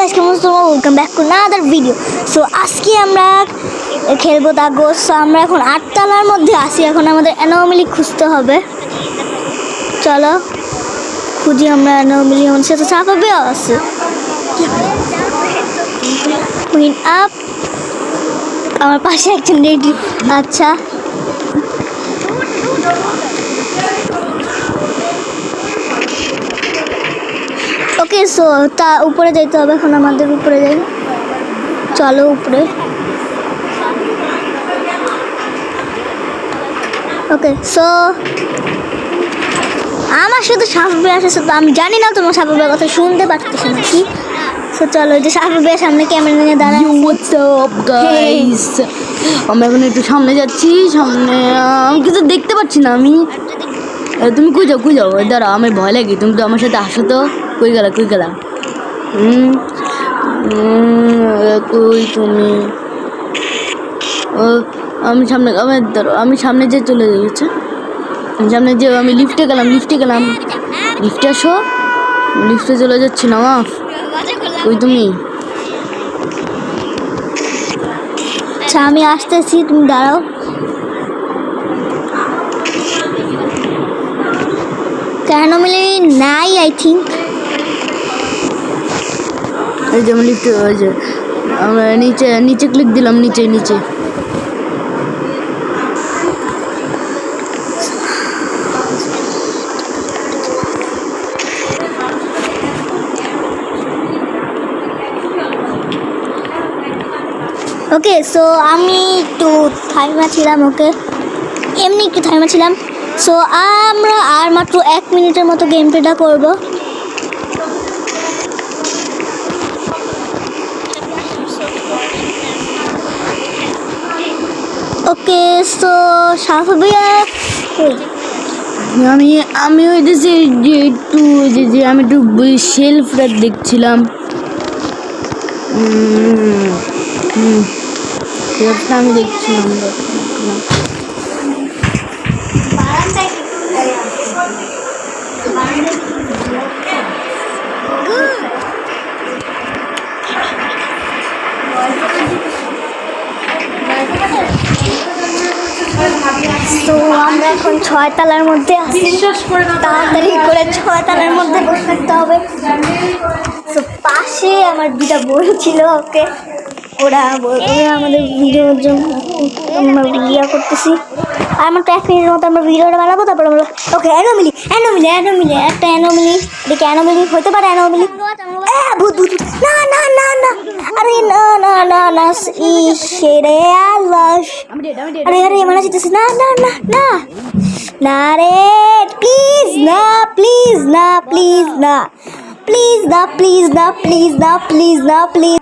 Guys, কেমন আছো? Welcome back to another video. So আজকে আমরা খেলবো দাগো। সো আমরা এখন 8 তলার মধ্যে আছি। এখন আমাদের অ্যানোমালি খুঁজতে হবে। চলো খুঁজি আমরা অ্যানোমালি। আমাদের সাথে সাফাবিও আছে। কুইন আপ, আমার পাশে একজন রেডি। আচ্ছা ওকে, সো তা উপরে যাইতে হবে। এখন আমাদের উপরে যাই, চলো উপরে। ওকে, সো আমার সাথে সাফাবি আসে। তো আমি জানি না তোমার সাফাবির কথা শুনতে পারতেছি নাকি। সো চলো, এই যে সাফাবির সামনে ক্যামেরা নিয়ে দাঁড়ায়। হোয়াটস আপ গাইস, আমরা এখন একটু সামনে যাচ্ছি। সামনে আমি কিছু দেখতে পাচ্ছি না। তুমি কই যাও দাঁড়া, আমার ভয় লাগে। তুমি তো আমার সাথে আসো তো। কই গেলা কই তুমি? আমি সামনে, আমি সামনে যে চলে গেছে। সামনে যে আমি লিফটে গেলাম। লিফটে আসো, লিফটে চলে যাচ্ছি না। কই তুমি? আচ্ছা আমি আসতেছি, তুমি দাঁড়াও। কেন মিলে নাই, আই থিঙ্ক। এই যে আমি লিফটে, ওই যে আমরা নিচে ক্লিক দিলাম। নিচে ওকে, সো আমি একটু থাইমা ছিলাম। ওকে, এমনি একটু থাইমা ছিলাম। সো আমরা আর মাত্র 1 মিনিটের মতো গেম প্লেটা করবো। ওকে, সো সাফাবিয়া আমি ওই দেশে যে একটু যে আমি একটু শেলফটা দেখছিলাম। শেলফটা আমি দেখছিলাম। তো আমরা এখন 6 তলার মধ্যে আছি। তাড়াতাড়ি করে 6 তলার মধ্যে বসে থাকতে হবে। তো পাশে আমার 2টা বই ছিল। ওকে, ওরা আমাদের ভিডিওর জন্য আমরা ভিডিও করতেছি। আর আমার তো 1 মিনিটের মতো আমরা ভিডিওটা বানাবো। তারপর আমরা ওকে অ্যানোমালি একটা অ্যানোমালি দেখে অ্যানোমালি হতে পারে। অ্যানোমালি ভূত না না না না, আরে না না না না, ইসেরে আল্লাহ, আরে আরে মানে যেতেছে না না না না না রে, প্লিজ না, প্লিজ না, প্লিজ না, প্লিজ না, প্লিজ না, প্লিজ না, প্লিজ না, প্লিজ।